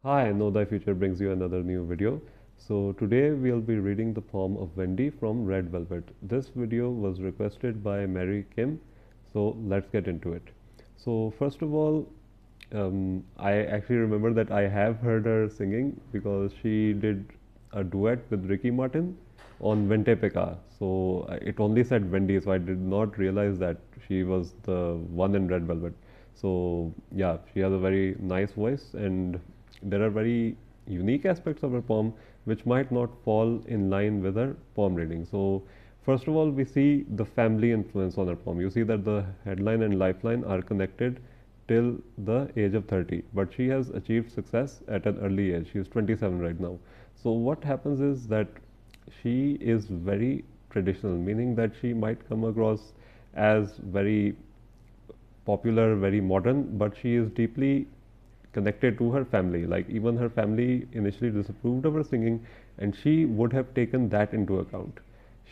Hi, Know Thy Future brings you another new video. So today we'll be reading the poem of Wendy from Red Velvet. This video was requested by Mary Kim, so let's get into it. So first of all, I actually remember that I have heard her singing because she did a duet with Ricky Martin on Vente Peka. So it only said Wendy, so I did not realize that she was the one in Red Velvet. So yeah, she has a very nice voice, and there are very unique aspects of her poem which might not fall in line with her poem reading. So first of all, we see the family influence on her poem. You see that the headline and lifeline are connected till the age of 30, but she has achieved success at an early age. She is 27 right now. So what happens is that she is very traditional, meaning that she might come across as very popular, very modern, but she is deeply connected to her family. Like even her family initially disapproved of her singing, and she would have taken that into account.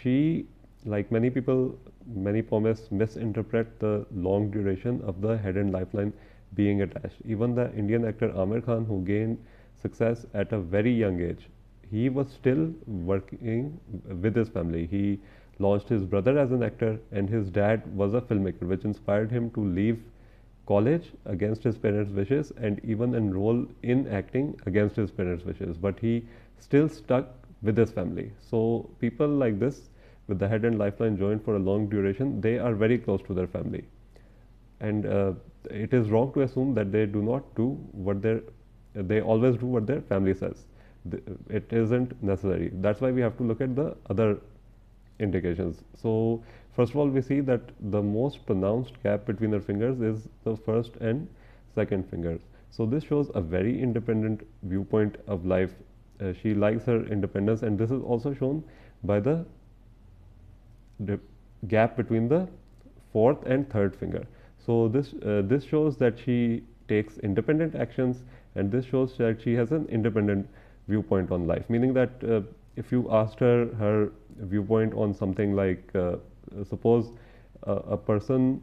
She, like many people, many poemists misinterpret the long duration of the head and lifeline being attached. Even the Indian actor Amir Khan, who gained success at a very young age, he was still working with his family. He launched his brother as an actor, and his dad was a filmmaker, which inspired him to leave college against his parents' wishes and even enroll in acting against his parents' wishes. But he still stuck with his family. So people like this, with the head and lifeline joined for a long duration, they are very close to their family. And it is wrong to assume that they do not do what they always do what their family says. It isn't necessary. That's why we have to look at the other indications. So first of all, we see that the most pronounced gap between her fingers is the first and second fingers. So this shows a very independent viewpoint of life. She likes her independence, and this is also shown by the gap between the fourth and third finger. So this shows that she takes independent actions, and this shows that she has an independent viewpoint on life. Meaning that if you asked her viewpoint on something like suppose a person,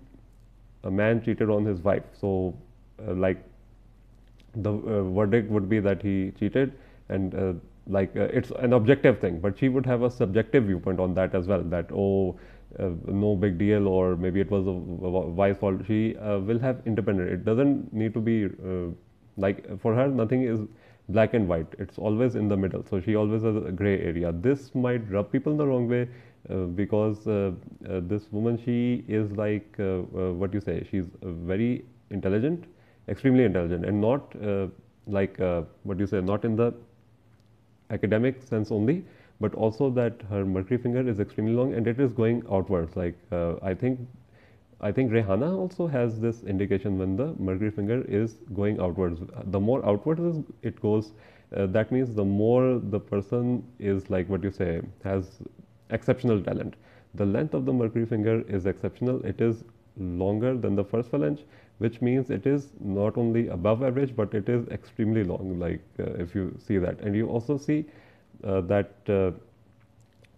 a man cheated on his wife. So like the verdict would be that he cheated, and it's an objective thing, but she would have a subjective viewpoint on that as well, that no big deal, or maybe it was a wife's fault. She will have independent. It doesn't need to be like, for her nothing is black and white. It's always in the middle. So she always has a gray area. This might rub people the wrong way because this woman, she is like what you say, she's very intelligent, extremely intelligent, and not like what you say, not in the academic sense only, but also that her Mercury finger is extremely long and it is going outwards. Like I think Rihanna also has this indication when the Mercury finger is going outwards. The more outwards it goes, that means the more the person is, like what you say, has exceptional talent. The length of the Mercury finger is exceptional. It is longer than the first phalange, which means it is not only above average, but it is extremely long. Like if you see that, and you also see that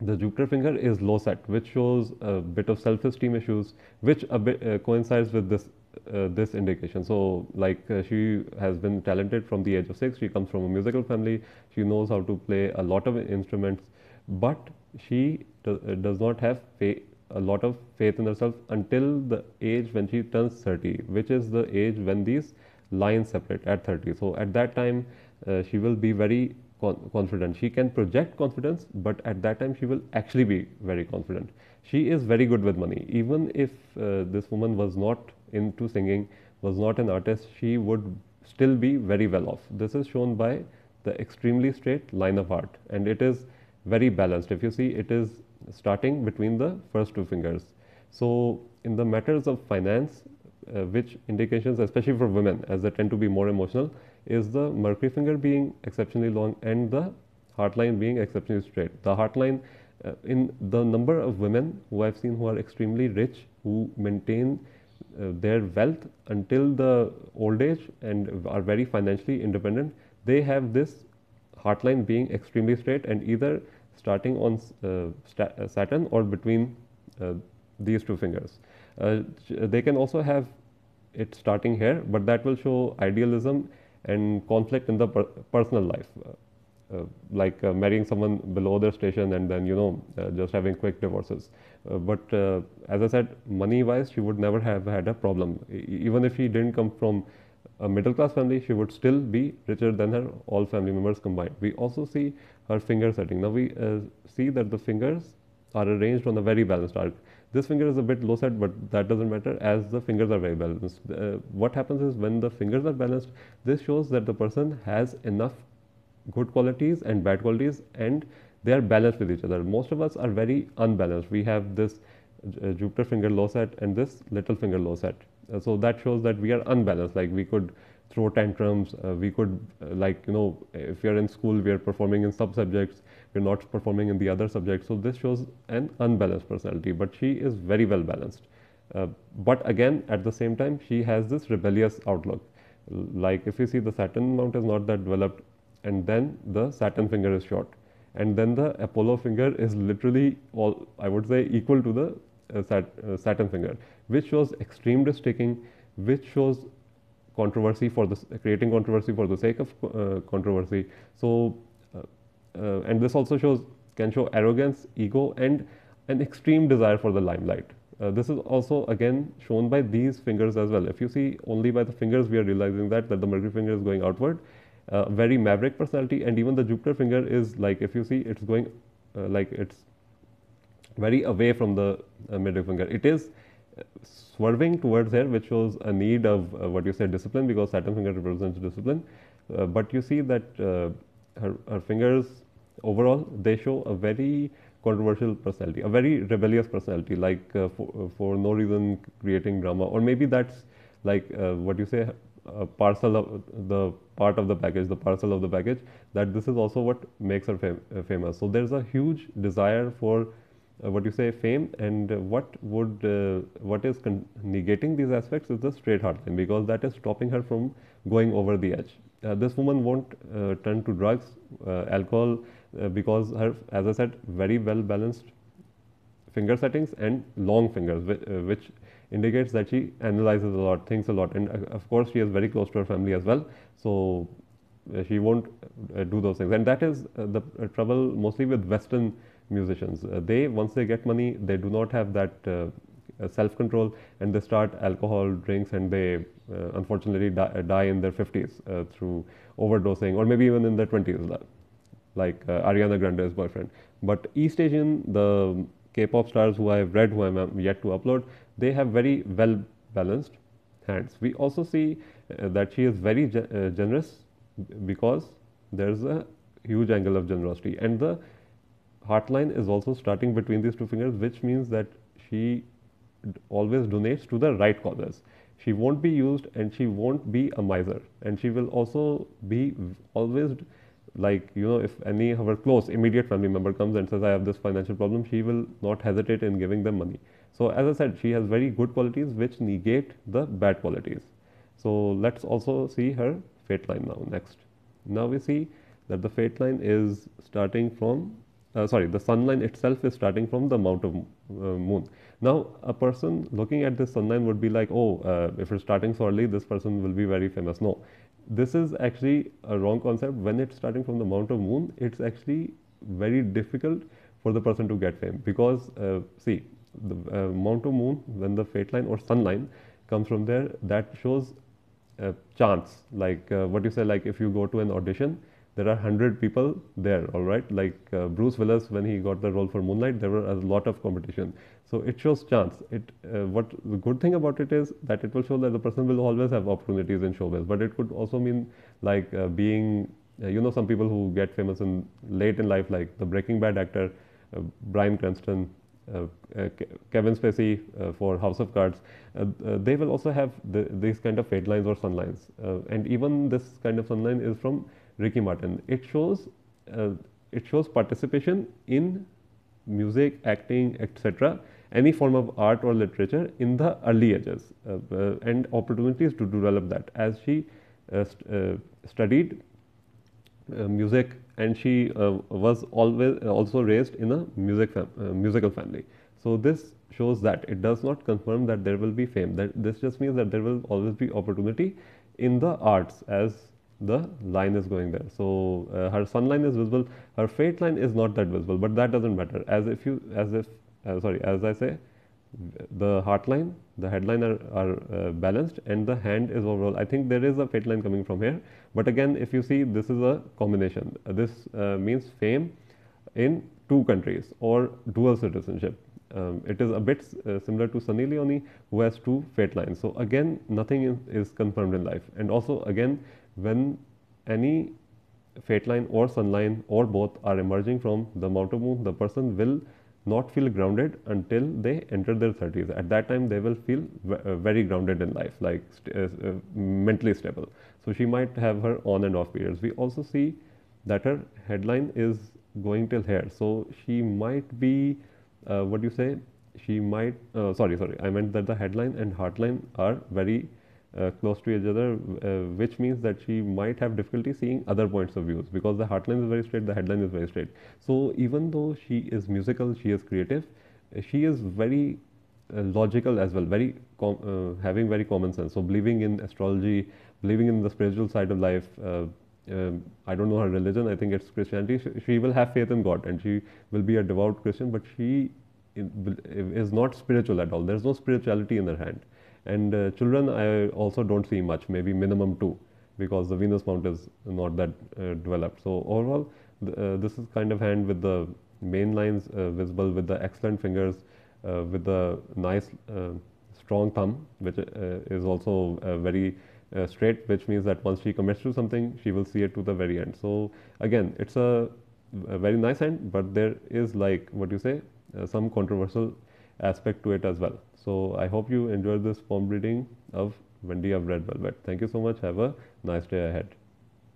the Jupiter finger is low set, which shows a bit of self-esteem issues, which a bit coincides with this indication. So, like she has been talented from the age of 6. She comes from a musical family. She knows how to play a lot of instruments, but she does not have a lot of faith in herself until the age when she turns 30, which is the age when these lines separate at 30. So, at that time, she will be very confident. She can project confidence, but at that time she will actually be very confident. She is very good with money. Even if this woman was not into singing, was not an artist, she would still be very well off. This is shown by the extremely straight line of art, and it is very balanced. If you see, it is starting between the first two fingers. So in the matters of finance, which indications, especially for women, as they tend to be more emotional, is the Mercury finger being exceptionally long and the heart line being exceptionally straight. The heart line, in the number of women who I've seen who are extremely rich, who maintain their wealth until the old age and are very financially independent, they have this heart line being extremely straight and either starting on Saturn or between these two fingers. They can also have it starting here, but that will show idealism and conflict in the personal life. Like marrying someone below their station and then just having quick divorces. But as I said, money wise she would never have had a problem. Even if she didn't come from a middle class family, she would still be richer than her all family members combined. We also see her finger setting. Now we see that the fingers are arranged on a very balanced arc. This finger is a bit low set, but that doesn't matter as the fingers are very balanced. What happens is when the fingers are balanced, this shows that the person has enough good qualities and bad qualities, and they are balanced with each other. Most of us are very unbalanced. We have this Jupiter finger low set and this little finger low set. So that shows that we are unbalanced. Like we could throw tantrums. We could if we are in school, we are performing in some subjects, we're not performing in the other subjects. So this shows an unbalanced personality. But she is very well balanced. But again, at the same time, she has this rebellious outlook. Like if you see the Saturn mount is not that developed, and then the Saturn finger is short, and then the Apollo finger is literally all, I would say, equal to the Saturn finger, which shows extreme risk taking, which shows controversy for the creating controversy for the sake of controversy. So and this also can show arrogance, ego, and an extreme desire for the limelight. This is also again shown by these fingers as well. If you see only by the fingers, we are realizing that the Mercury finger is going outward. Very maverick personality, and even the Jupiter finger is like, if you see, it's going like it's very away from the middle finger. It is swerving towards here, which shows a need of what you say discipline, because Saturn finger represents discipline. But you see that her fingers overall, they show a very controversial personality, a very rebellious personality, like for no reason creating drama, or maybe that's like what you say, a parcel of the part of the package, the parcel of the package, that this is also what makes her famous. So there's a huge desire for what you say fame, and what is negating these aspects is the straight heart line, because that is stopping her from going over the edge. This woman won't turn to drugs, alcohol, because her, as I said, very well balanced finger settings and long fingers, which indicates that she analyzes a lot, thinks a lot, and of course she is very close to her family as well. So she won't do those things, and that is the trouble mostly with Western musicians. They, once they get money, they do not have that self-control, and they start alcohol, drinks, and they unfortunately die in their 50s through overdosing, or maybe even in their 20s, like Ariana Grande's boyfriend. But East Asian, the K-pop stars who I have read, who I am yet to upload, they have very well balanced hands. We also see that she is very generous, because there is a huge angle of generosity, and the heart line is also starting between these two fingers, which means that she always donates to the right causes. She won't be used, and she won't be a miser, and she will also be always like, if any of her close immediate family member comes and says I have this financial problem, she will not hesitate in giving them money. So as I said, she has very good qualities which negate the bad qualities. So let's also see her fate line now next. Now we see that the fate line is starting from the sun line itself is starting from the mount of moon. Now a person looking at this sun line would be like, oh, if it's starting so early, this person will be very famous. No, this is actually a wrong concept. When it's starting from the mount of moon, it's actually very difficult for the person to get fame, because see, the mount of moon, when the fate line or sun line comes from there, that shows chance. Like what you say, like if you go to an audition, there are 100 people there, all right? Like Bruce Willis, when he got the role for Moonlight, there were a lot of competition. So it shows chance. What the good thing about it is that it will show that the person will always have opportunities in showbiz. But it could also mean like being, some people who get famous late in life, like the Breaking Bad actor Bryan Cranston, Kevin Spacey for House of Cards. They will also have these kind of fate lines or sun lines. And even this kind of sun line is from Ricky Martin. It shows participation in music, acting, etc., any form of art or literature in the early ages, and opportunities to develop that, as she studied music, and she was always also raised in a musical family. So this shows that it does not confirm that there will be fame. That this just means that there will always be opportunity in the arts, as the line is going there. So her sun line is visible. Her fate line is not that visible, but that doesn't matter. As I say, the heart line, the headline are balanced, and the hand is overall. I think there is a fate line coming from here, but again, if you see, this is a combination. This means fame in two countries or dual citizenship. It is a bit similar to Sunny Leone, who has two fate lines. So again, nothing is confirmed in life. And also again, when any fate line or sun line or both are emerging from the mountain moon, the person will not feel grounded until they enter their 30s. At that time, they will feel very grounded in life, like mentally stable. So she might have her on and off periods. We also see that her headline is going till here. So she might be, what do you say? She might, sorry, I meant that the headline and heartline are very close to each other, which means that she might have difficulty seeing other points of views, because the heartline is very straight, the headline is very straight. So even though she is musical, she is creative, she is very logical as well, very having very common sense. So believing in astrology, believing in the spiritual side of life. I don't know her religion. I think it's Christianity. She will have faith in God, and she will be a devout Christian, but she is not spiritual at all. There's no spirituality in her hand. And children, I also don't see much, maybe minimum two, because the Venus mount is not that developed. So overall, this is kind of hand with the main lines visible, with the excellent fingers, with the nice strong thumb, which is also very straight, which means that once she commits to something, she will see it to the very end. So again, it's a very nice hand, but there is, like what you say, some controversial aspect to it as well. So I hope you enjoyed this palm reading of Wendy of Red Velvet. Thank you so much. Have a nice day ahead.